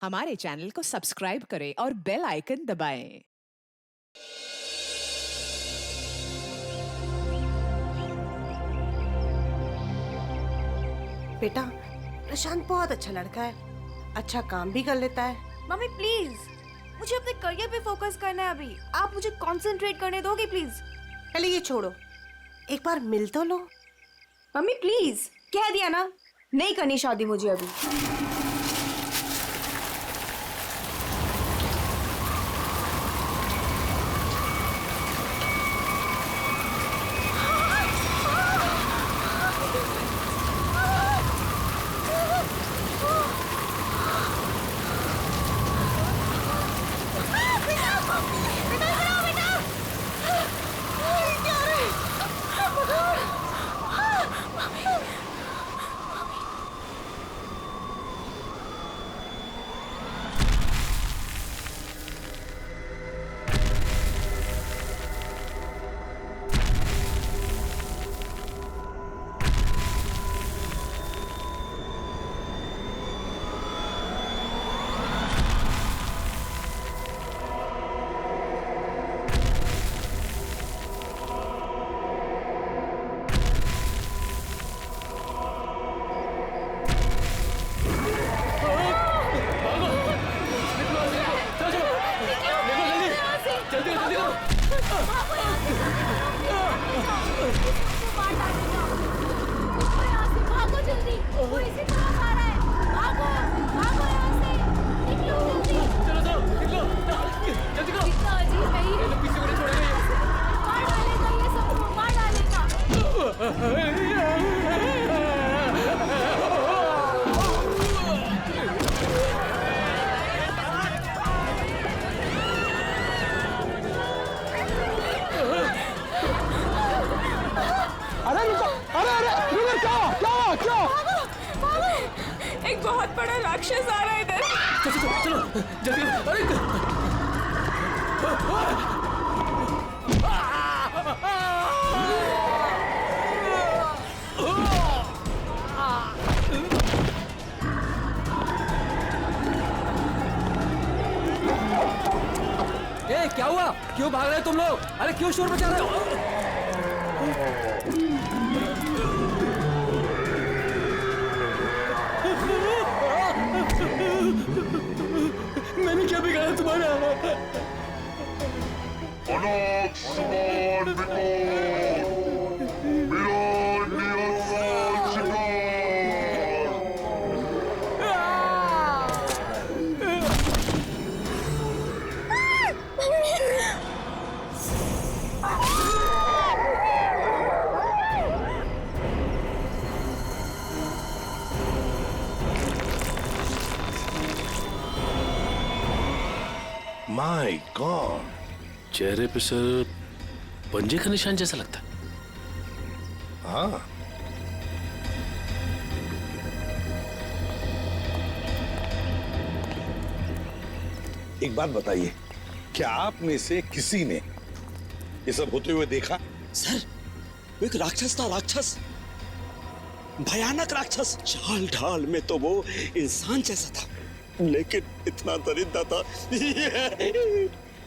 हमारे चैनल को सब्सक्राइब करें और बेल आइकन दबाएं। बेटा, प्रशांत बहुत अच्छा लड़का है, अच्छा काम भी कर लेता है। मम्मी प्लीज, मुझे अपने करियर पे फोकस करना है अभी। आप मुझे कंसंट्रेट करने दोगे प्लीज? पहले ये छोड़ो, एक बार मिल तो लो। मम्मी प्लीज, कह दिया ना, नहीं करनी शादी मुझे अभी। एक बहुत बड़ा राक्षस आ रहा है इधर। चलो जल्दी। अरे क्या हुआ? क्यों भाग रहे हो तुम लोग? अरे क्यों शोर मचा रहे हो? मैंने क्या बिगाड़ा तुम्हारा? माय गॉड, चेहरे पे सर पंजे का निशान जैसा लगता है। हाँ, एक बात बताइए, क्या आप में से किसी ने ये सब होते हुए देखा? सर, वो एक राक्षस था, राक्षस, भयानक राक्षस। चाल ढाल में तो वो इंसान जैसा था, लेकिन इतना दरिद्र था।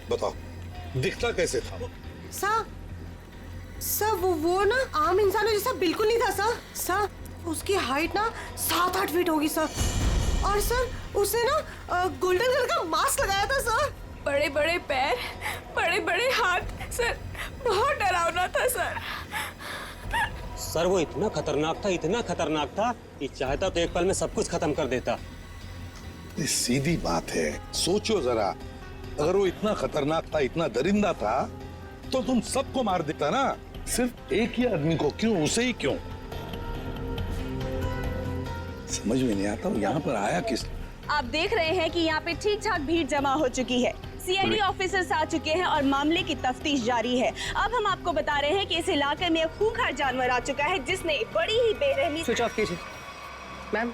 बताओ, दिखता कैसे था? सर वो ना आम इंसानों जैसा बिल्कुल नहीं था सर, उसकी हाइट ना 7-8 फीट होगी सर। और सर उसने ना गोल्डन कलर का मास्क लगाया था सर। बड़े बड़े पैर, बड़े बड़े हाथ, सर बहुत डरावना था सर। सर वो इतना खतरनाक था कि चाहता तो एक पल में सब कुछ खत्म कर देता। सीधी बात है, सोचो जरा, अगर वो इतना खतरनाक था, इतना दरिंदा था, तो तुम सबको मार देता ना। सिर्फ एक ही आदमी को क्यों, उसे ही क्यों? समझ में नहीं आता यहाँ पर आया किस? आप देख रहे हैं कि यहाँ पे ठीक ठाक भीड़ जमा हो चुकी है। सीआईडी ऑफिसर्स आ चुके हैं और मामले की तफ्तीश जारी है। अब हम आपको बता रहे हैं कि इस इलाके में एक खूंखार जानवर आ चुका है जिसने बड़ी ही बेरहमी। स्विच ऑफ कीजिए मैम,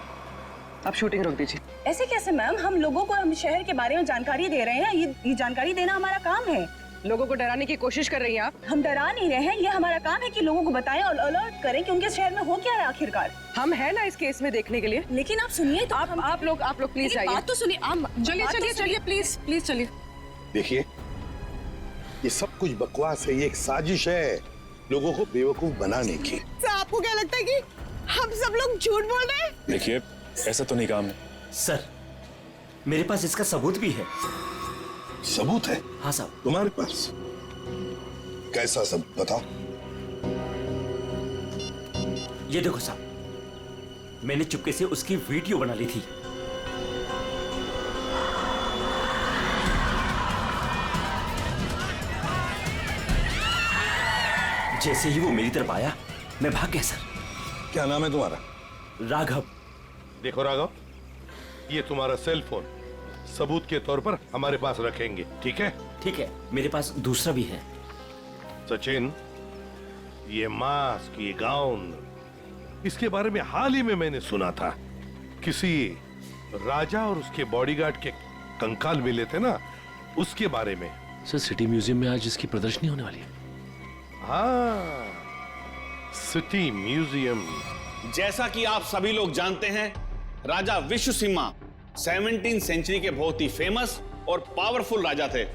आप शूटिंग रोक दीजिए। ऐसे कैसे मैम, हम लोगों को हम शहर के बारे में जानकारी दे रहे हैं, ये जानकारी देना हमारा काम है। लोगों को डराने की कोशिश कर रही हैं आप। हम डरा नहीं रहे हैं, ये हमारा काम है कि लोगों को बताएं और अलर्ट करें कि उनके शहर में हो क्या रहा है आखिरकार। हम है ना इस केस में देखने के लिए। लेकिन आप सुनिए तो आप लोग प्लीज आइए। बात तो सुनिए। चलिए प्लीज चलिए। देखिए, ये सब कुछ बकवास है, ये एक साजिश है लोगों को बेवकूफ बनाने की। सर आपको क्या लगता है कि हम सब लोग झूठ बोल रहे हैं? देखिए, ऐसा तो नहीं कहा हमने। सर, मेरे पास इसका सबूत भी है। सबूत है? हाँ साहब। तुम्हारे पास कैसा सबूत, बताओ। ये देखो साहब, मैंने चुपके से उसकी वीडियो बना ली थी। जैसे ही वो मेरी तरफ आया, मैं भाग गया सर। क्या नाम है तुम्हारा? राघव। देखो राघव, ये तुम्हारा सेल फोन सबूत के तौर पर हमारे पास रखेंगे, ठीक है? ठीक है, मेरे पास दूसरा भी है। सचिन, ये मास्क, ये गाउन, इसके बारे में हाल ही में मैंने सुना था। किसी राजा और उसके बॉडीगार्ड के कंकाल मिले थे ना, उसके बारे में। सर, सिटी म्यूजियम में आज इसकी प्रदर्शनी होने वाली है। हाँ, सिटी म्यूजियम। जैसा कि आप सभी लोग जानते हैं, राजा विश्वसिंहा 17वीं सेंचुरी के बहुत ही फेमस और पावरफुल राजा थे,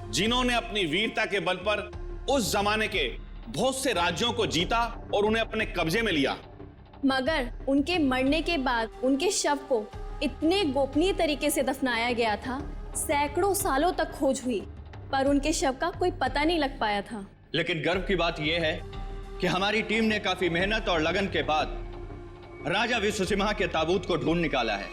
जिन्होंने अपनी वीरता के बल पर उस जमाने के बहुत से राज्यों को जीता और उन्हें अपने कब्जे में लिया। मगर उनके मरने के बाद उनके शव को इतने गोपनीय तरीके से दफनाया गया था, सैकड़ों सालों तक खोज हुई, पर उनके शव का कोई पता नहीं लग पाया था। लेकिन गर्व की बात यह है कि हमारी टीम ने काफी मेहनत और लगन के बाद राजा विश्वसिंहा के ताबूत को ढूंढ निकाला है।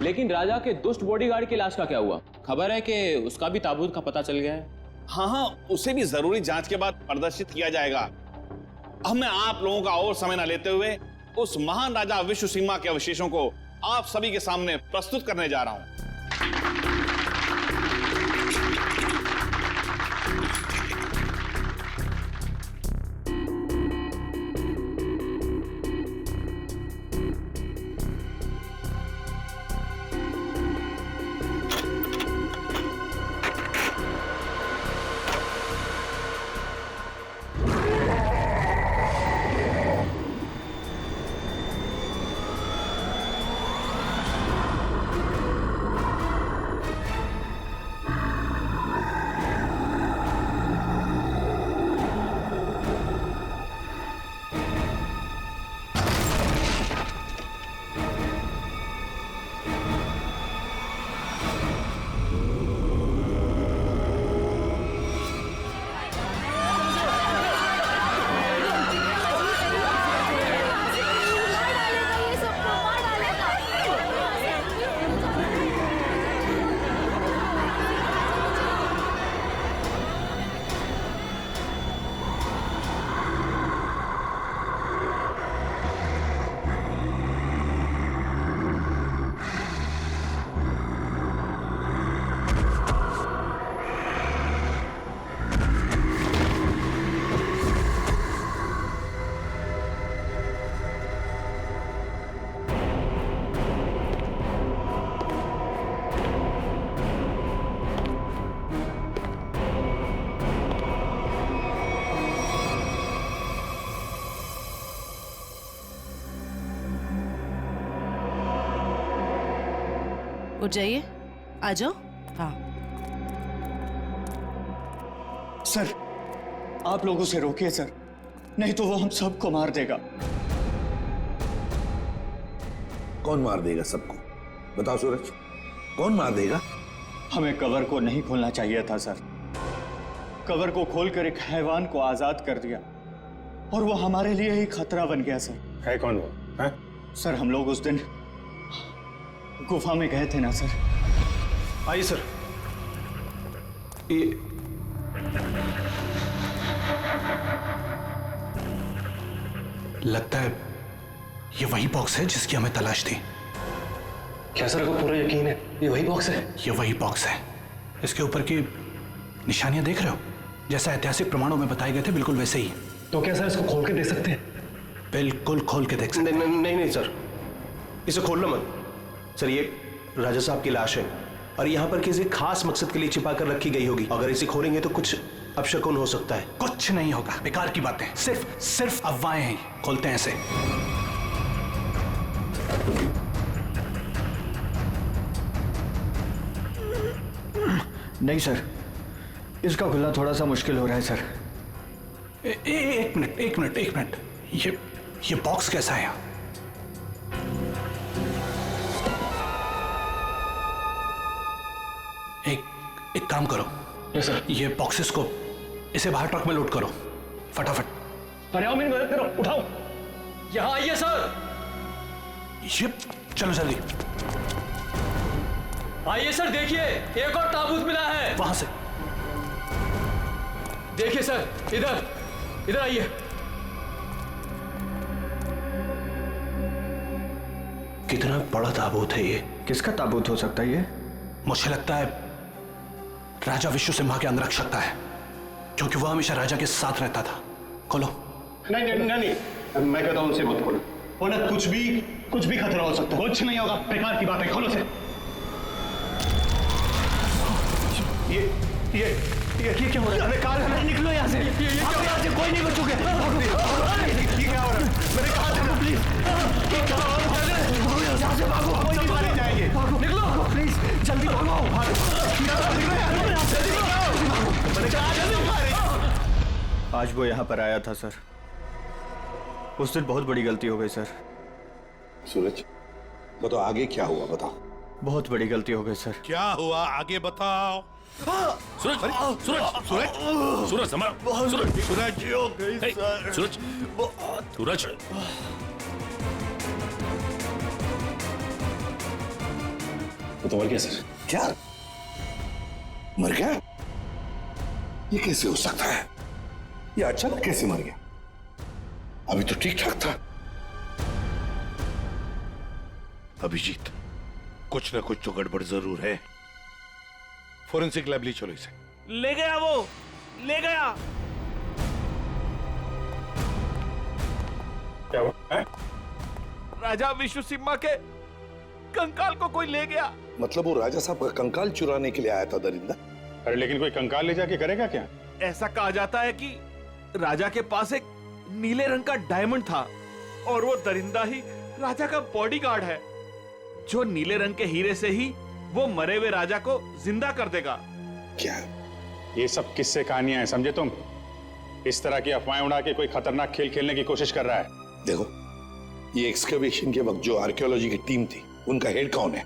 लेकिन राजा के दुष्ट बॉडीगार्ड की लाश का क्या हुआ? खबर है कि उसका भी ताबूत का पता चल गया है। हाँ, उसे भी जरूरी जांच के बाद प्रदर्शित किया जाएगा। अब मैं आप लोगों का और समय न लेते हुए उस महान राजा विश्वसिंहा के अवशेषों को आप सभी के सामने प्रस्तुत करने जा रहा हूं। उठ जाइए, आ जाओ। हाँ सर, आप लोग उसे रोकिए सर, नहीं तो वो हम सबको मार देगा। कौन मार देगा सबको? बताओ सूरज, कौन मार देगा? हमें कवर को नहीं खोलना चाहिए था सर। कवर को खोलकर एक हैवान को आजाद कर दिया और वो हमारे लिए ही खतरा बन गया सर। है कौन वो? है? सर, हम लोग उस दिन गुफा में गए थे ना सर। आइए सर। ये लगता है ये वही बॉक्स है जिसकी हमें तलाश थी। क्या सर को पूरा यकीन है ये वही बॉक्स है? ये वही बॉक्स है। इसके ऊपर की निशानियां देख रहे हो? जैसा ऐतिहासिक प्रमाणों में बताए गए थे, बिल्कुल वैसे ही। तो क्या सर इसको खोल के देख सकते हैं? बिल्कुल खोल के देख सकते हैं। नहीं सर, इसे खोलना मत सर। ये राजा साहब की लाश है, और यहाँ पर किसी खास मकसद के लिए छिपा कर रखी गई होगी। अगर इसे खोलेंगे तो कुछ अपशकुन हो सकता है। कुछ नहीं होगा, बेकार की बातें, सिर्फ अफवाहें हैं। खोलते हैं इसे। नहीं सर, इसका खुलना थोड़ा सा मुश्किल हो रहा है सर। एक मिनट, ये बॉक्स कैसा है? एक काम करो। Yes sir. ये बॉक्सेस को इसे बाहर ट्रक में लोड करो फटाफट। अरे आओ मेरी मदद करो, उठाओ। यहाँ आइए सर। ये चलो जल्दी। आइए सर, देखिए एक और ताबूत मिला है। वहां से देखिए सर, इधर आइए। कितना बड़ा ताबूत है ये? किसका ताबूत हो सकता है ये? मुझे लगता है राजा विश्व सिम्हा के अंगरक्षक का है, क्योंकि वो हमेशा राजा के साथ रहता था। खोलो। नहीं, मैं कहता हूं उनसे मत खोलो। उन्हें कुछ भी खतरा हो सकता है। कुछ नहीं होगा, बेकार की बात है, खोलो से। ये क्या हो रहा है? कार निकलो यहाँ से। यहाँ से कोई नहीं बचोगे। ये क्या हो रहा है? मैंने कहा था ना, प्लीज। यहाँ से भागो, कोई नहीं मारे जाएंगे। निकलो प्लीज, जल्दी भागो। आज वो यहाँ पर आया था सर। उस दिन बहुत बड़ी गलती हो गई सर। सूरज, बताओ आगे क्या हुआ, बताओ। बहुत बड़ी गलती हो गई सर। क्या हुआ आगे बताओ। सूरज, संभाल। सूरज हो गई सर। सूरज, तो मर गया सर। क्या मर गया? ये कैसे हो सकता है? ये अचानक कैसे मर गया? अभी तो ठीक ठाक था। अभिजीत, कुछ ना कुछ तो गड़बड़ जरूर है। फोरेंसिक लैब ले चलो इसे। ले गया, वो ले गया। क्या हुआ? राजा विश्व सिम्हा के कंकाल को कोई ले गया। मतलब वो राजा साहब का कंकाल चुराने के लिए आया था दरिंदा? अरे लेकिन कोई कंकाल ले जाके करेगा क्या? ऐसा कहा जाता है कि राजा के पास एक नीले रंग का डायमंड था और वो दरिंदा ही राजा का बॉडीगार्ड है, जो नीले रंग के हीरे से ही वो मरे हुए राजा को जिंदा कर देगा। क्या? ये सब किस्से कहानियां हैं, समझे तुम? इस तरह की अफवाहें उड़ा के कोई खतरनाक खेल खेलने की कोशिश कर रहा है। देखो, ये एक्सकवेशन के वक्त जो आर्कियोलॉजी की टीम थी, उनका हेड कौन है?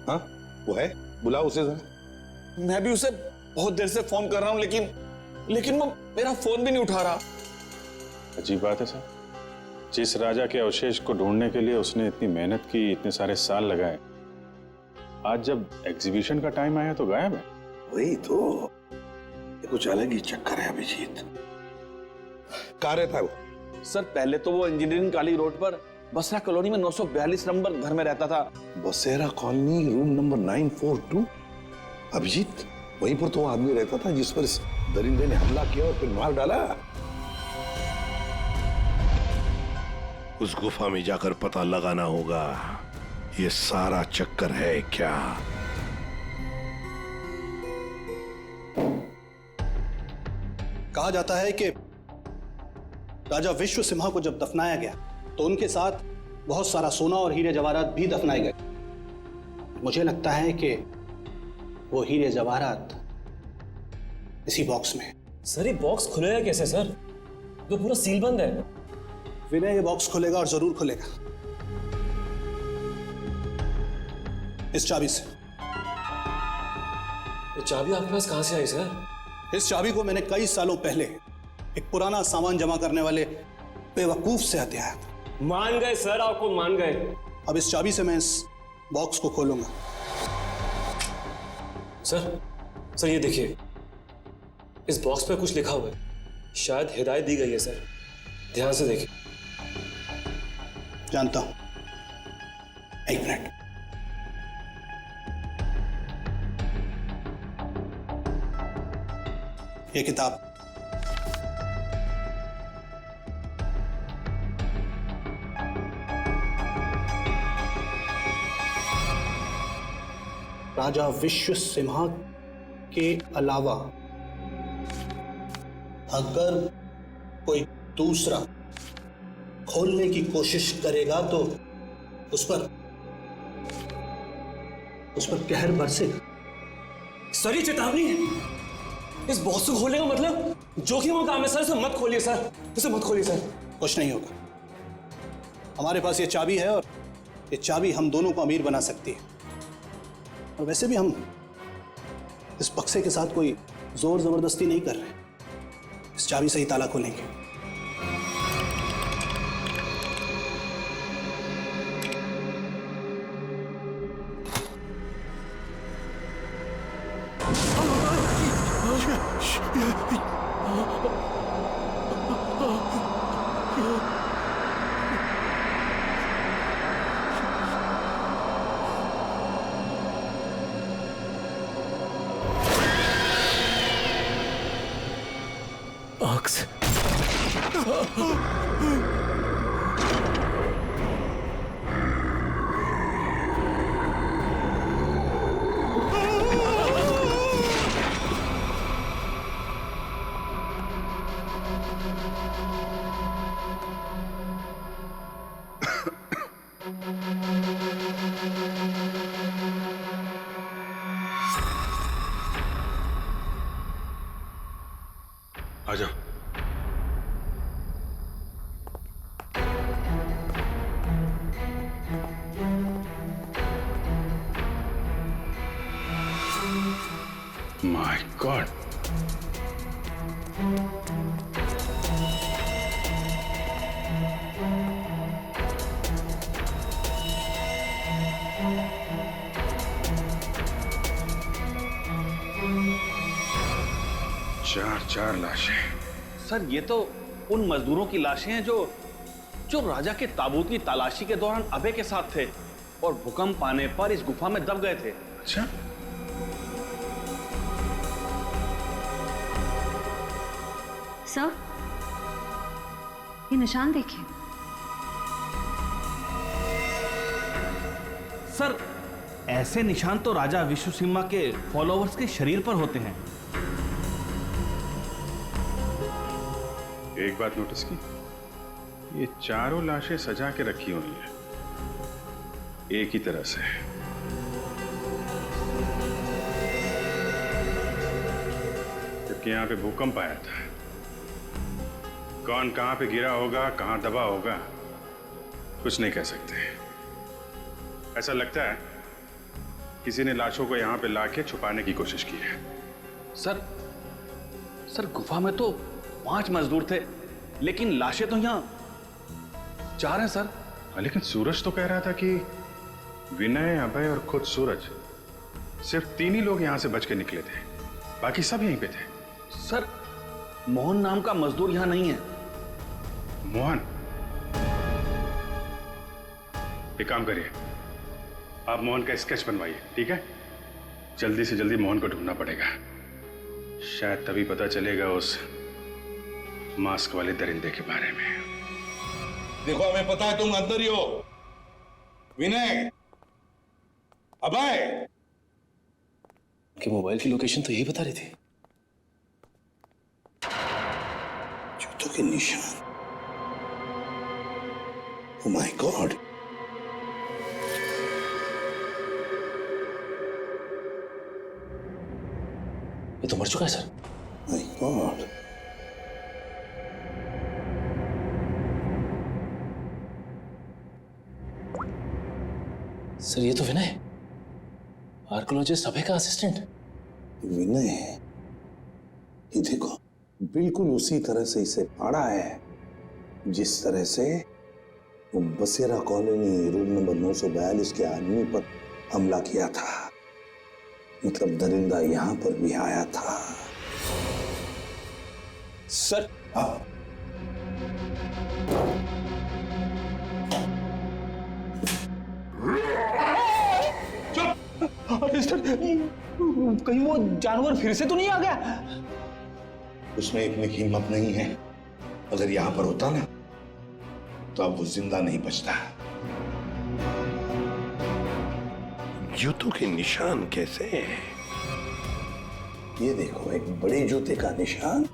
हाँ, वो है, बुलाओ उसे जरा। मैं भी उसे बहुत देर से फोन कर रहा हूं, लेकिन वो मेरा फोन भी नहीं उठा रहा। अजीब बात है सर, जिस राजा के अवशेष को ढूंढने के लिए उसने इतनी मेहनत की, इतने सारे साल लगाए, आज जब एग्जीबिशन का टाइम आया तो गायब है। वही तो, ये कुछ अलग ही चक्कर है अभिजीत। कहाँ रहता है वो? सर, पहले तो वो इंजीनियरिंग कॉलेज रोड पर बसरा कॉलोनी में 942 नंबर घर में रहता था। बसेरा कॉलोनी, रूम नंबर 942। अभिजीत, वहीं पर तो वो आदमी रहता था जिस पर इस दरिंदे ने हमला किया और फिर मार डाला। उस गुफा में जाकर पता लगाना होगा ये सारा चक्कर है क्या। कहा जाता है कि राजा विश्व सिम्हा को जब दफनाया गया तो उनके साथ बहुत सारा सोना और हीरे जवाहरात भी दफनाए गए। मुझे लगता है कि वो हीरे जवाहरात इसी बॉक्स में। सर ये बॉक्स खुलेगा कैसे सर? तो पूरा सील बंद है। विनय ये बॉक्स खुलेगा और जरूर खुलेगा इस चाबी से। ये चाबी आपके पास कहां से आई सर? इस चाबी को मैंने कई सालों पहले एक पुराना सामान जमा करने वाले बेवकूफ से हथिया था। मान गए सर, आपको मान गए। अब इस चाबी से मैं इस बॉक्स को खोलूंगा। सर ये देखिए, इस बॉक्स पे कुछ लिखा हुआ है, शायद हिदायत दी गई है सर, ध्यान से देखिए। जानता हूं, एक मिनट। ये किताब राजा विश्व सिम्हा के अलावा अगर कोई दूसरा खोलने की कोशिश करेगा तो उस पर कहर बरसेगा। सर ये चेतावनी है। इस बॉक्स को खोलने का मतलब जोखिम का काम है सर। इसे मत खोलिए सर, इसे मत खोलिए सर। कुछ नहीं होगा। हमारे पास ये चाबी है और ये चाबी हम दोनों को अमीर बना सकती है। और वैसे भी हम इस बक्से के साथ कोई जोर जबरदस्ती नहीं कर रहे। इस चाबी से ही ताला खोलेंगे। ऑक्स आ जाओ। माय गॉड, चार लाशें। सर ये तो उन मजदूरों की लाशें हैं जो राजा के ताबूत की तलाशी के दौरान अभय के साथ थे और भूकंप आने पर इस गुफा में दब गए थे। अच्छा, सर ये निशान देखिए। सर ऐसे निशान तो राजा विश्व सिम्हा के फॉलोअर्स के शरीर पर होते हैं। एक बात नोटिस की, ये चारों लाशें सजा के रखी हुई हैं एक ही तरह से। जबकि यहां पे भूकंप आया था। कौन कहां पे गिरा होगा, कहां दबा होगा, कुछ नहीं कह सकते। ऐसा लगता है किसी ने लाशों को यहां पे लाके छुपाने की कोशिश की है। सर गुफा में तो 5 मजदूर थे, लेकिन लाशें तो यहाँ 4 हैं सर। लेकिन सूरज तो कह रहा था कि विनय, अभय और खुद सूरज, सिर्फ 3 ही लोग यहां से बच के निकले थे, बाकी सब यहीं पे थे। सर मोहन नाम का मजदूर यहां नहीं है। मोहन? एक काम करिए, आप मोहन का स्केच बनवाइए, ठीक है? जल्दी से जल्दी मोहन को ढूंढना पड़ेगा। शायद तभी पता चलेगा उस मास्क वाले दरिंदे के बारे में। देखो हमें पता है तुम अंदर ही हो। विनय, अभय, उनके मोबाइल की लोकेशन तो यही बता रही थी। जूतों के निशान। ओह माय गॉड, ये तो मर चुका है सर। माय गॉड, सर ये तो विनय, आर्कोलॉजिस्ट अभय का असिस्टेंट। विनय, ये देखो बिल्कुल उसी तरह से इसे फाड़ा है जिस तरह से वो बसेरा कॉलोनी रूम नंबर 942 के आदमी पर हमला किया था। मतलब दरिंदा यहां पर भी आया था। सर कहीं वो जानवर फिर से तो नहीं आ गया? उसमें इतनी हिम्मत नहीं है। अगर यहां पर होता ना तो अब वो जिंदा नहीं बचता। जूतों के निशान कैसे हैं? ये देखो, एक बड़े जूते का निशान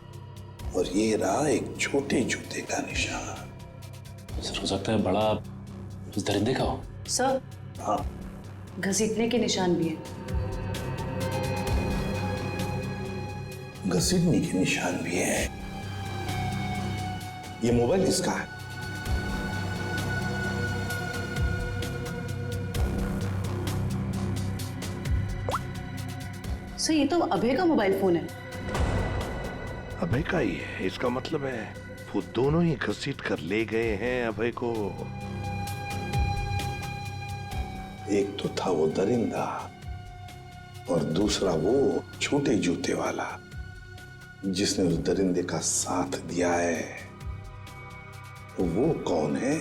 और ये रहा एक छोटे जूते का निशान। सर, हो सकता है बड़ा उस दरिंदे का हो। सर, हाँ, घसीटने के निशान भी है। घसीटने के निशान भी है। ये मोबाइल किसका है? सर, ये तो अभय का मोबाइल फोन है। अभय का ही है, इसका मतलब है वो दोनों ही घसीट कर ले गए हैं अभय को। एक तो था वो दरिंदा और दूसरा वो छोटे जूते वाला जिसने उस दरिंदे का साथ दिया है। वो कौन है?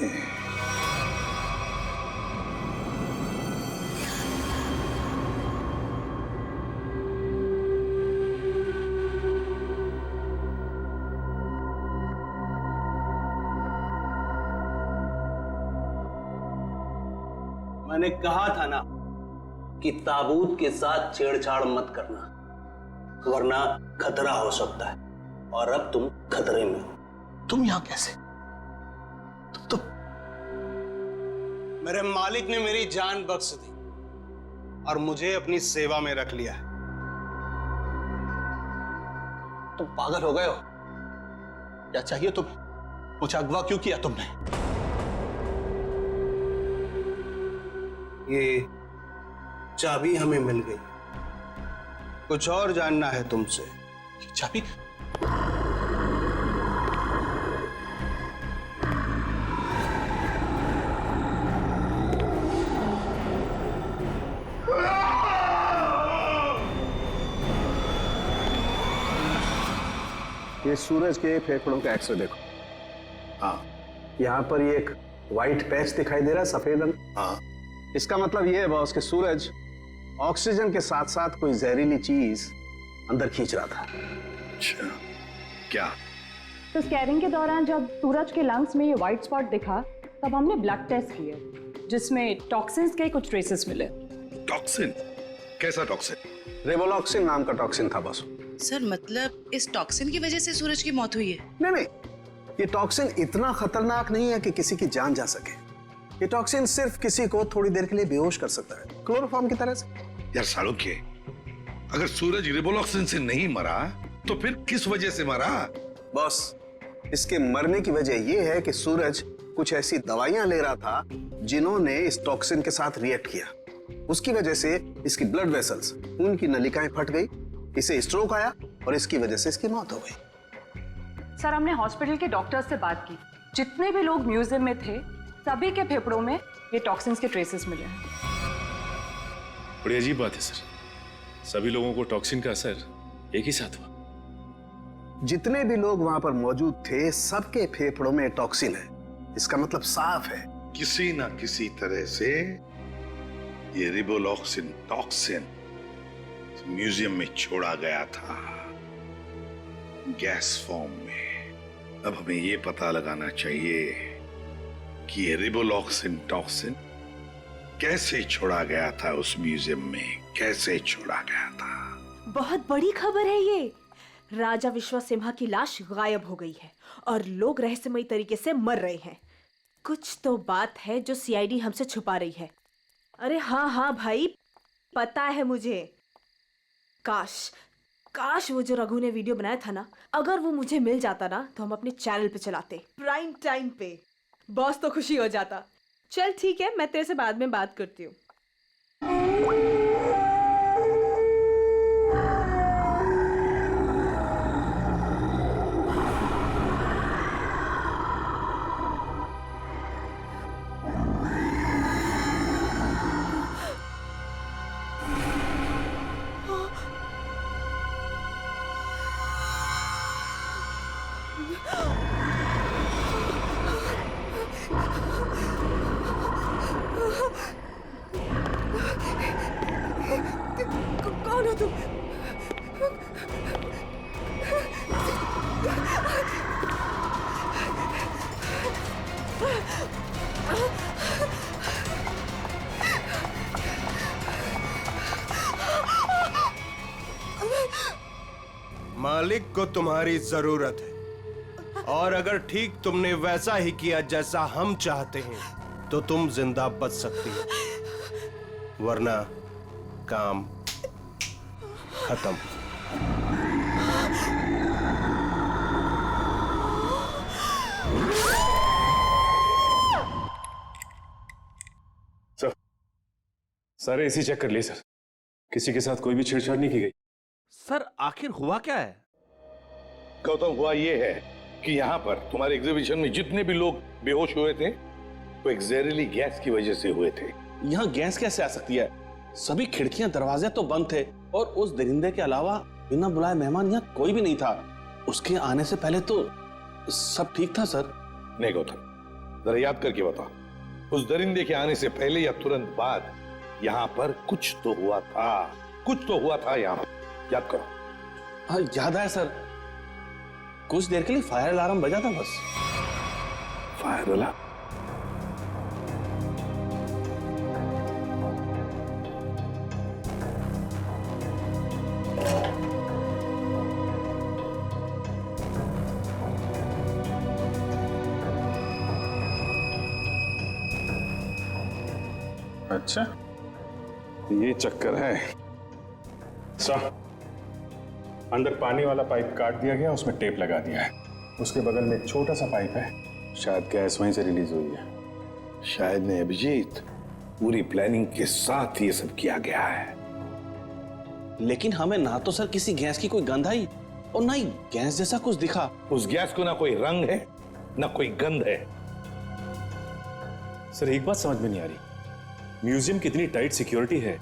मैंने कहा था ना कि ताबूत के साथ छेड़छाड़ मत करना, वरना खतरा हो सकता है। और अब तुम खतरे में हो। तुम यहां कैसे? तो मेरे मालिक ने मेरी जान बख्श दी और मुझे अपनी सेवा में रख लिया है। तुम पागल हो गए हो? क्या चाहिए तुम्हें? मुझे अगवा क्यों किया तुमने? ये चाबी हमें मिल गई, कुछ और जानना है तुमसे? ये चाबी? ये सूरज के फेफड़ों का एक्सरे देखो। हाँ, यहाँ पर ये एक व्हाइट पैच दिखाई दे रहा है, सफेद रंग। हाँ, इसका मतलब ये है बॉस कि सूरज ऑक्सीजन के साथ साथ कोई जहरीली चीज अंदर खींच रहा था। अच्छा, क्या? तो स्कैनिंग के दौरान जब सूरज के लंग्स में ये व्हाइट स्पॉट दिखा तब हमने ब्लड टेस्ट किए जिसमें टॉक्सिन्स के कुछ ट्रेसेस मिले। टॉक्सिन? कैसा टॉक्सिन? रेवोलॉक्सिन नाम का टॉक्सिन था बॉस। सर, मतलब इस टॉक्सिन की वजह से सूरज की मौत हुई है? नहीं, ये टॉक्सिन इतना खतरनाक नहीं है कि किसी की जान जा सके। ये टॉक्सिन सिर्फ किसी को थोड़ी देर के लिए बेहोश कर सकता है, क्लोरोफॉर्म की तरह से। यार सालुक्य, अगर सूरज रिबोलॉक्सिन से नहीं मरा तो फिर किस वजह से मरा? बॉस, इसके मरने की वजह यह है कि सूरज कुछ ऐसी दवाइयां ले रहा था जिन्होंने इस टॉक्सिन के साथ रिएक्ट किया। उसकी वजह से इसकी ब्लड वेसल्स, खून की नलिकाएं फट गई, इसे स्ट्रोक आया और इसकी वजह से इसकी मौत हो गई। सर, हमने हॉस्पिटल के डॉक्टर से बात की, जितने भी लोग म्यूजियम में थे सभी के फेफड़ों में ये टॉक्सिन्स के ट्रेसेस मिले हैं। बड़ी अजीब बात है सर, सभी लोगों को टॉक्सिन का असर एक ही साथ हुआ। जितने भी लोग वहां पर मौजूद थे सबके फेफड़ों में टॉक्सिन है। इसका मतलब साफ है, किसी ना किसी तरह से ये रिबोलॉक्सिन टॉक्सिन म्यूजियम में छोड़ा गया था, गैस फॉर्म में। अब हमें ये पता लगाना चाहिए कि ये रिबोलॉक्सिन टॉक्सिन कैसे छोड़ा गया था उस म्यूजियम में, कैसे छोड़ा गया था। बहुत बड़ी खबर है ये। राजा विश्वसिम्हा की लाश गायब हो गई है और लोग रहस्यमयी तरीके से मर रहे हैं। कुछ तो बात है जो सीआईडी हमसे छुपा रही है। अरे हाँ भाई, पता है मुझे। काश वो जो रघु ने वीडियो बनाया था ना, अगर वो मुझे मिल जाता ना तो हम अपने चैनल पे चलाते, प्राइम टाइम पे। बॉस तो खुशी हो जाता। चल ठीक है, मैं तेरे से बाद में बात करती हूँ। कौन हो तुम? मालिक को तुम्हारी जरूरत है, और अगर ठीक तुमने वैसा ही किया जैसा हम चाहते हैं तो तुम जिंदा बच सकती हो, वरना काम खत्म। सारे एसी चेक कर लिए सर, किसी के साथ कोई भी छेड़छाड़ नहीं की गई। सर आखिर हुआ क्या है? गौतम, हुआ ये है कि यहाँ पर तुम्हारे एग्जीबिशन में जितने भी लोग बेहोश हुए थे वो एक जहरीली गैस की वजह से हुए थे। यहाँ गैस कैसे आ सकती है? सभी खिड़कियां दरवाजे तो बंद थे और उस दरिंदे के अलावा बिना बुलाए मेहमान यहाँ कोई भी नहीं था। उसके आने से पहले तो सब ठीक था सर। नहीं गौतम, जरा याद करके बताओ, उस दरिंदे के आने से पहले या तुरंत बाद यहाँ पर कुछ तो हुआ था, कुछ तो हुआ था यहाँ पर, याद करो। हाँ याद है सर, कुछ देर के लिए फायर अलार्म बजा था बस। Fire alarm? अच्छा, ये चक्कर है। सर, अंदर पानी वाला पाइप काट दिया गया, उसमें टेप लगा दिया है। उसके बगल में एक छोटा सा पाइप है, शायद गैस वहीं से रिलीज हुई है। शायद नहीं अभिजीत, पूरी प्लानिंग के साथ ये सब किया गया है। लेकिन हमें ना तो सर किसी गैस की कोई गंध आई और ना ही गैस जैसा कुछ दिखा। उस गैस को ना कोई रंग है ना कोई गंध है। सर एक बात समझ में नहीं आ रही, म्यूजियम की इतनी टाइट सिक्योरिटी है,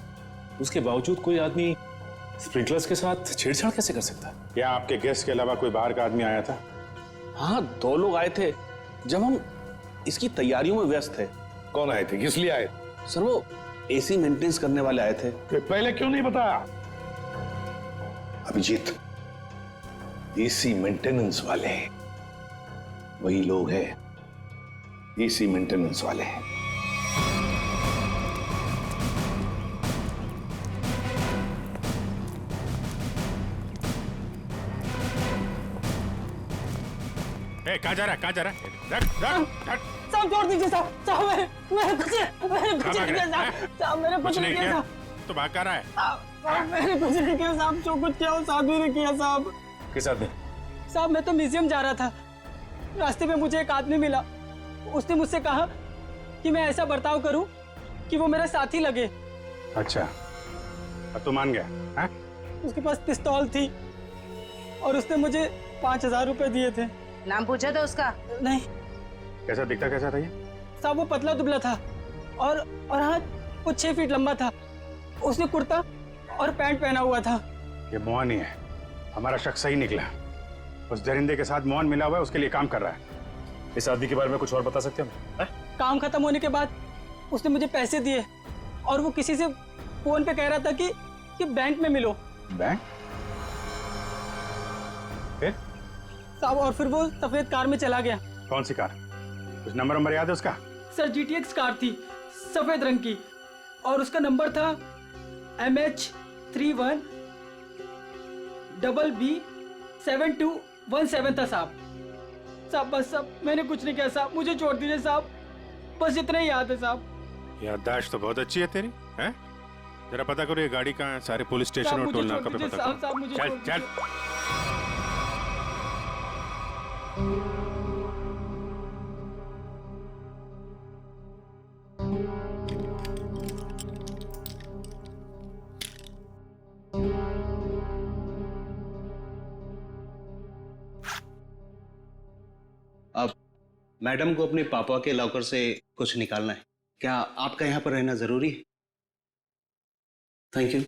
उसके बावजूद कोई आदमी स्प्रिंकलर्स के साथ छेड़छाड़ कैसे कर सकता है? क्या आपके गेस्ट के अलावा कोई बाहर का आदमी आया था? हाँ, 2 लोग आए थे जब हम इसकी तैयारियों में व्यस्त थे। कौन आए थे? किस लिए आए? सर वो एसी मेंटेनेंस करने वाले आए थे। पहले क्यों नहीं बताया? अभिजीत, एसी मेंटेनेंस वाले वही लोग हैं, एसी मेंटेनेंस वाले हैं। कहाँ जा रहा है? कहाँ जा रहा है? साहब छोड़ दीजिए साहब, साहब मैंने कुछ नहीं किया साहब, मैंने कुछ नहीं किया। तो भाग कर रहा है? साहब मैंने कुछ नहीं किया साहब, जो कुछ किया वो साधु ने किया साहब। किस आदमी? साहब मैं तो म्यूजियम जा रहा था, रास्ते में मुझे एक आदमी मिला, उसने मुझसे कहा कि मैं ऐसा बर्ताव करूं कि वो मेरा साथी लगे। अच्छा, अब तो मान गया? हाँ? उसके पास पिस्तौल थी और उसने मुझे 5000 रुपए दिए थे। नाम पूछा था उसका? नहीं। कैसा दिखता कैसा था ये? साहब वो पतला दुबला था और हाँ वो 6 फीट लंबा था। उसने कुर्ता और पैंट पहना हुआ था। ये मोहन ही है, हमारा शक सही निकला। उस दरिंदे के साथ मोहन मिला हुआ है, उसके लिए काम कर रहा है। इस आदमी के बारे में कुछ और बता सकते हैं? काम खत्म होने के बाद उसने मुझे पैसे दिए और वो किसी से फोन पे कह रहा था कि बैंक में मिलो। बैंक? साहब और फिर वो सफेद कार में चला गया। कौन सी कार? कुछ नंबर याद है उसका? सर GTX कार थी, सफेद रंग की, और उसका नंबर था MH31 BB7217 था साहब। साहब बस साहब मैंने कुछ नहीं किया साहब, मुझे छोड़ दीजिए साहब, बस इतना ही याद है साहब। याददाश्त तो बहुत अच्छी है तेरी, हैं? जरा पता करो ये गाड़ी कहाँ है, सारे पुलिस स्टेशन और टोल नाका पे पता करो। चल चल। अब मैडम को अपने पापा के लॉकर से कुछ निकालना है, क्या आपका यहाँ पर रहना जरूरी है? Thank you.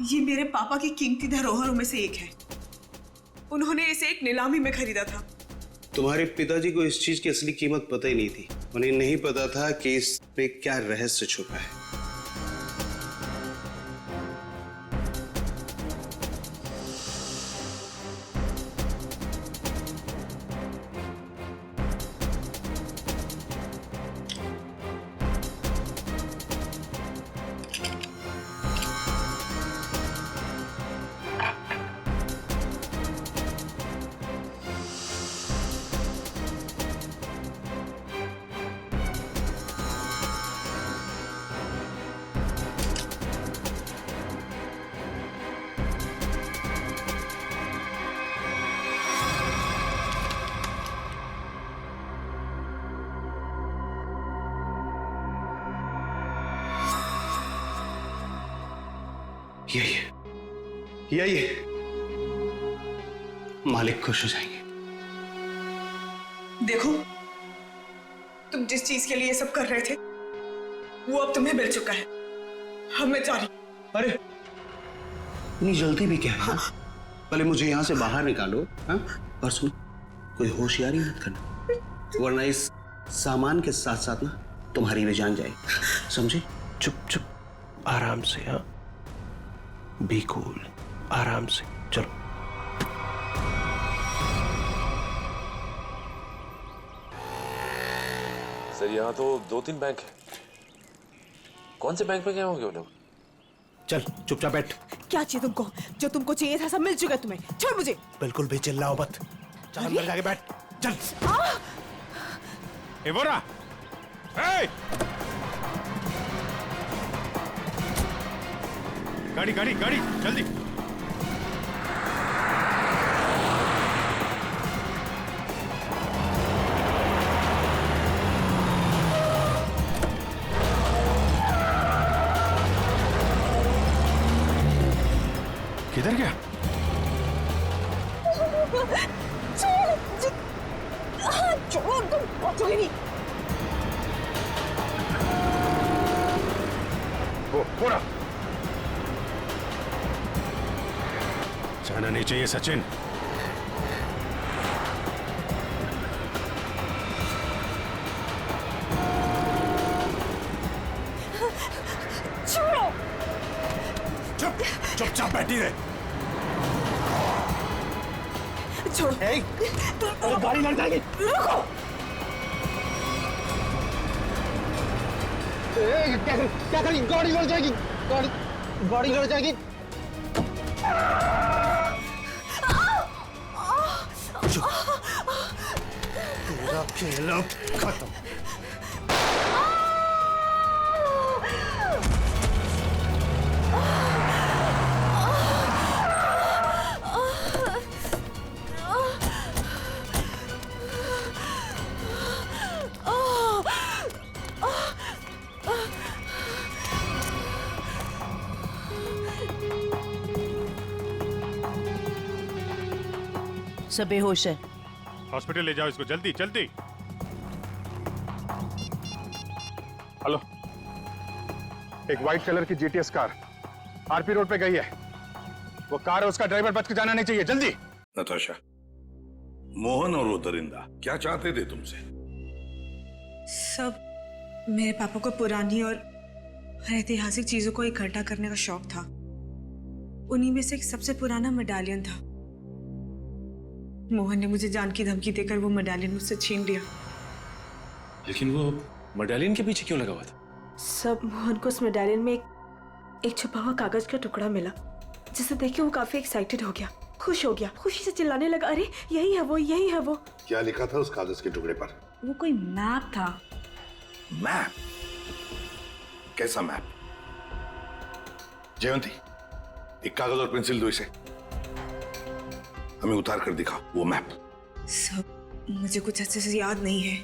ये मेरे पापा की कीमती धरोहरों में से एक है। उन्होंने इसे एक नीलामी में खरीदा था। तुम्हारे पिताजी को इस चीज की असली कीमत पता ही नहीं थी। उन्हें नहीं पता था कि इसमें क्या रहस्य छुपा है। यही है। मालिक खुश हो जाएंगे। देखो, तुम जिस चीज के लिए सब कर रहे थे वो अब तुम्हें मिल चुका है। अब मैं जा रही। अरे इतनी जल्दी भी क्या है? हाँ। पहले मुझे यहाँ से बाहर निकालो। हाँ? और सुन, कोई होशियारी मत करना, वरना इस सामान के साथ साथ ना तुम्हारी भी जान जाए, समझे? चुप चुप, आराम से। हाँ, बी कूल, आराम से चलो। सर यहाँ तो 2-3 बैंक है। कौन से बैंक में गए होंगे वो लोग? चल चुपचाप बैठ। क्या चाहिए तुमको? जो तुमको चाहिए था सब मिल चुका है तुम्हें। छोड़ मुझे। बिल्कुल भी चिल्लाओ मत। चल अंदर जाके बैठ। चल। एवोरा, गाड़ी गाड़ी गाड़ी जल्दी। किधर गया? छोड़ो, तुम पहुंचोगे नहीं। बोरा, जाना नहीं चाहिए सचिन। छोड़ो। चुपचाप बैठी रहे। छोड़ो। गाड़ी लड़ जाएगी। रुको। क्या करी? गाड़ी लड़ जाएगी। गाड़ी लड़ जाएगी। तेरा खेल अब खत्म। सब बेहोश है। हॉस्पिटल ले जाओ इसको, जल्दी जल्दी। हेलो, एक व्हाइट कलर की जीटीएस कार आरपी रोड पे गई है। वो कार है, उसका ड्राइवर बच के जाना नहीं चाहिए, जल्दी। नताशा, मोहन और वो दरिंदा क्या चाहते थे तुमसे? सब मेरे पापा को पुरानी और ऐतिहासिक चीजों को इकट्ठा करने का शौक था। उन्हीं में से एक सबसे पुराना मेडालियन था। मोहन ने मुझे जान की धमकी देकर वो मेडालियन मुझसे छीन लिया। लेकिन वो मेडालियन के पीछे क्यों लगा हुआ था? सब मोहन को उस मेडालियन में एक छुपा हुआ कागज का टुकड़ा मिला, जिसे देख के वो काफी एक्साइटेड हो गया, खुश हो गया, खुशी से चिल्लाने लगा, अरे यही है वो, यही है वो। क्या लिखा था उस कागज के टुकड़े पर? वो कोई मैप था। मैप? कैसा मैप? जयंती, एक कागज और पेंसिल दो इसे, हमें उतार कर दिखा वो मैप। सब मुझे कुछ अच्छे से याद नहीं है।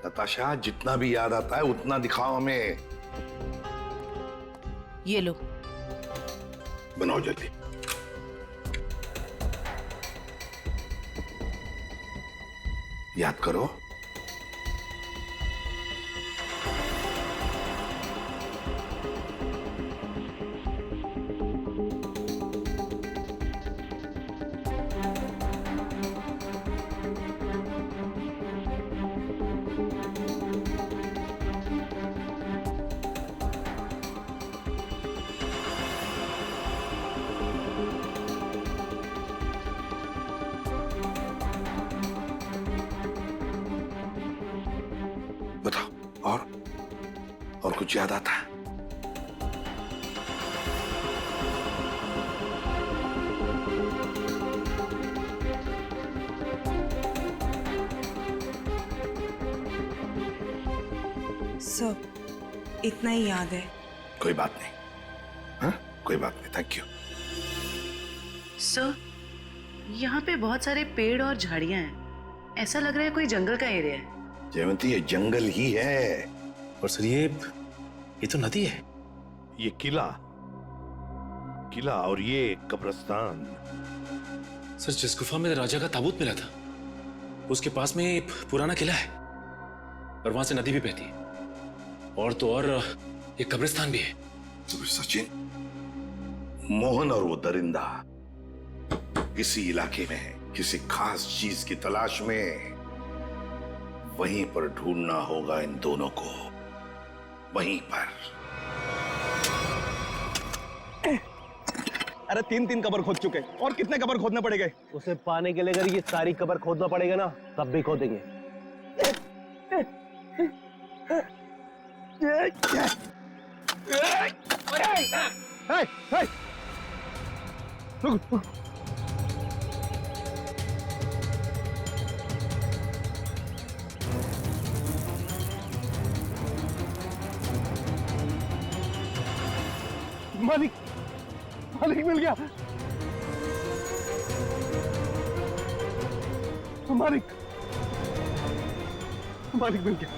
नताशा, जितना भी याद आता है उतना दिखाओ हमें। ये लो, बनाओ जल्दी। याद करो। बताओ, और कुछ याद आता है? सब इतना ही याद है। कोई बात नहीं, हाँ? कोई बात नहीं, थैंक यू। सर, यहाँ पे बहुत सारे पेड़ और झाड़ियाँ हैं। ऐसा लग रहा है कोई जंगल का एरिया है। जयवंती, ये जंगल ही है। और सर ये तो नदी है। ये किला किला और ये कब्रिस्तान। सर, जिस गुफा में राजा का ताबूत मिला था उसके पास में एक पुराना किला है और वहां से नदी भी बहती है और तो और एक कब्रिस्तान भी है। तो सचिन, मोहन और वो दरिंदा किसी इलाके में किसी खास चीज की तलाश में, वहीं पर ढूंढना होगा इन दोनों को, वहीं पर। अरे 3 कब्र खोद चुके और कितने कब्र खोदने पड़ेंगे? उसे पाने के लिए अगर ये सारी कब्र खोदना पड़ेगा ना, तब भी खोदेंगे। रुक। मालिक, मालिक मिल गया। मालिक, मालिक मिल गया।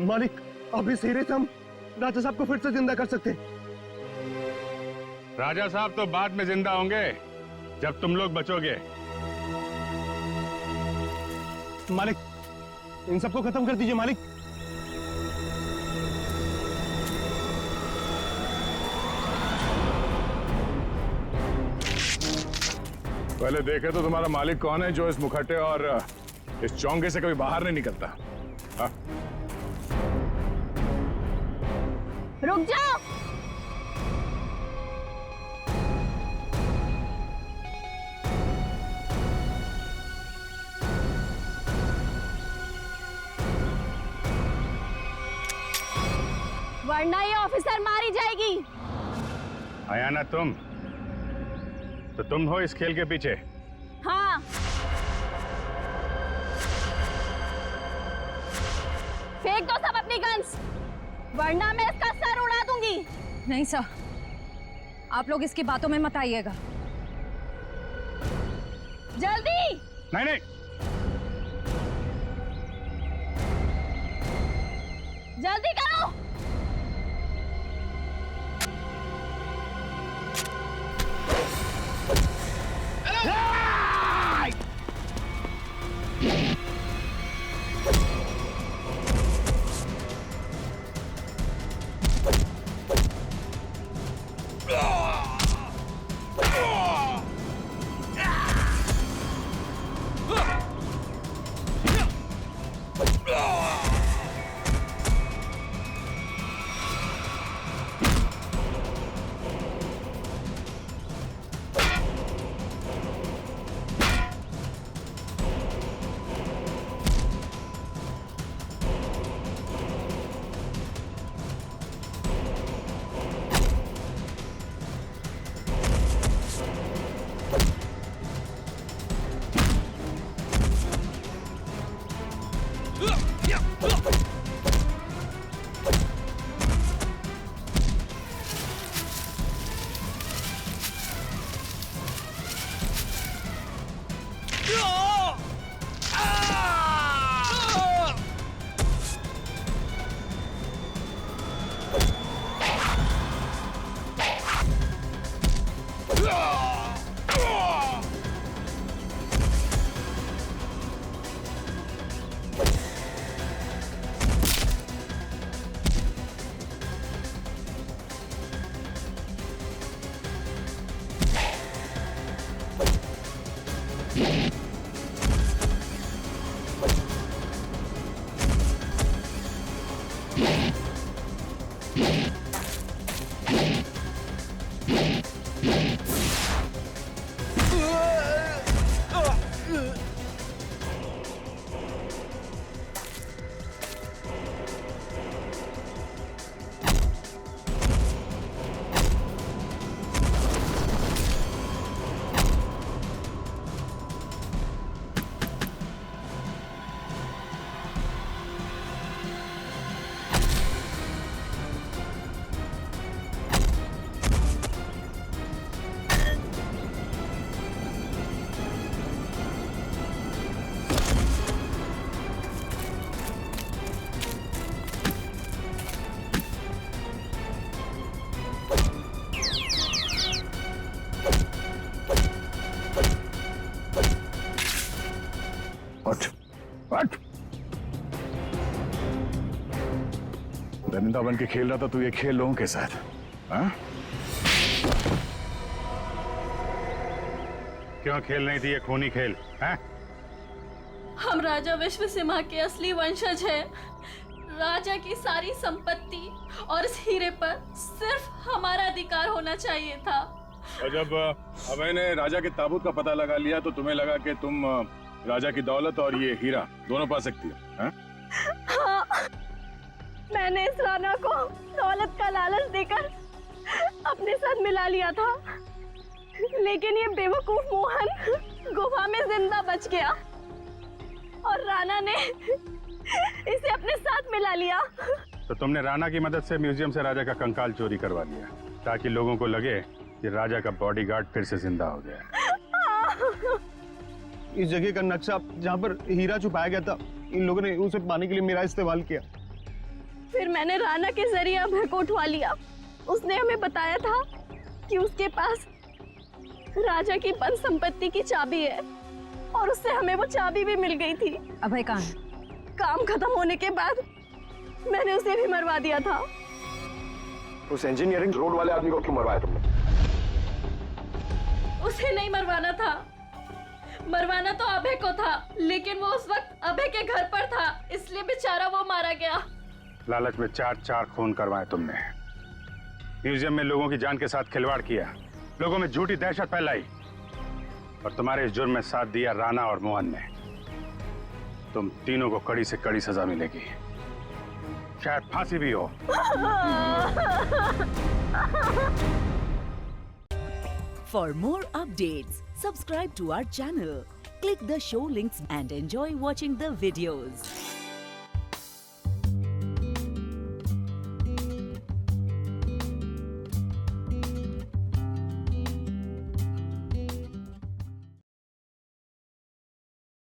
मालिक, अभी सीधे से हम राजा साहब को फिर से जिंदा कर सकते हैं। राजा साहब तो बाद में जिंदा होंगे जब तुम लोग बचोगे। मालिक, इन सबको खत्म कर दीजिए मालिक। पहले देखे तो तुम्हारा मालिक कौन है जो इस मुखट्टे और इस चौंगे से कभी बाहर नहीं निकलता। हाँ? रुक जाओ। वरना ये ऑफिसर मारी जाएगी। आया ना तुम, तो तुम हो इस खेल के पीछे। हाँ, फेंक दो सब अपनी गन्स, वरना मैं इसका सर उड़ा दूंगी। नहीं सर, आप लोग इसकी बातों में मत आइएगा। जल्दी। नहीं नहीं, जल्दी करो। उठ उठ। दरिंदा बन के खेल रहा था तू ये खेल लोगों के साथ, हाँ? क्यों खेल नहीं थी ये खूनी खेल, हैं? हम राजा विश्व सिम्हा के असली वंशज हैं। राजा की सारी संपत्ति और इस हीरे पर सिर्फ हमारा अधिकार होना चाहिए था। और जब अभय ने राजा के ताबूत का पता लगा लिया तो तुम्हें लगा कि तुम राजा की दौलत और ये हीरा दोनों पा सकती हो, हैं? हाँ, मैंने इस राणा को दौलत का लालच देकर अपने साथ मिला लिया था, लेकिन ये बेवकूफ मोहन गुफा में जिंदा बच गया और राणा ने इसे अपने साथ मिला लिया। तो तुमने राणा की मदद से म्यूजियम से राजा का कंकाल चोरी करवा लिया ताकि लोगों को लगे कि राजा का बॉडीगार्ड फिर से जिंदा हो गया। इस जगह का नक्शा जहाँ पर हीरा छुपाया गया था, इन लोगों ने उसे पाने के लिए मेरा इस्तेमाल किया। फिर मैंने राणा के जरिए अभय को उठवा लिया। उसने हमें बताया था कि उसके पास राजा की बंद संपत्ति की चाबी है और उससे हमें वो चाबी भी मिल गई थी। अभय कहाँ है? काम खत्म होने के बाद मैंने उसे भी मरवा दिया था। उस इंजीनियरिंग रोड वाले आदमी को क्यों मरवाया तुमने? उसे नहीं मरवाना था, मरवाना तो अभय को था, लेकिन वो उस वक्त अभय के घर पर था, इसलिए बेचारा वो मारा गया। लालच में चार खून करवाए तुमने, म्यूजियम में लोगों की जान के साथ खिलवाड़ किया, लोगों में झूठी दहशत फैलाई और तुम्हारे इस जुर्म में साथ दिया राणा और मोहन ने। तुम तीनों को कड़ी से कड़ी सजा मिलेगी, शायद फांसी भी हो। For more updates, subscribe to our channel, click the show links and enjoy watching the videos.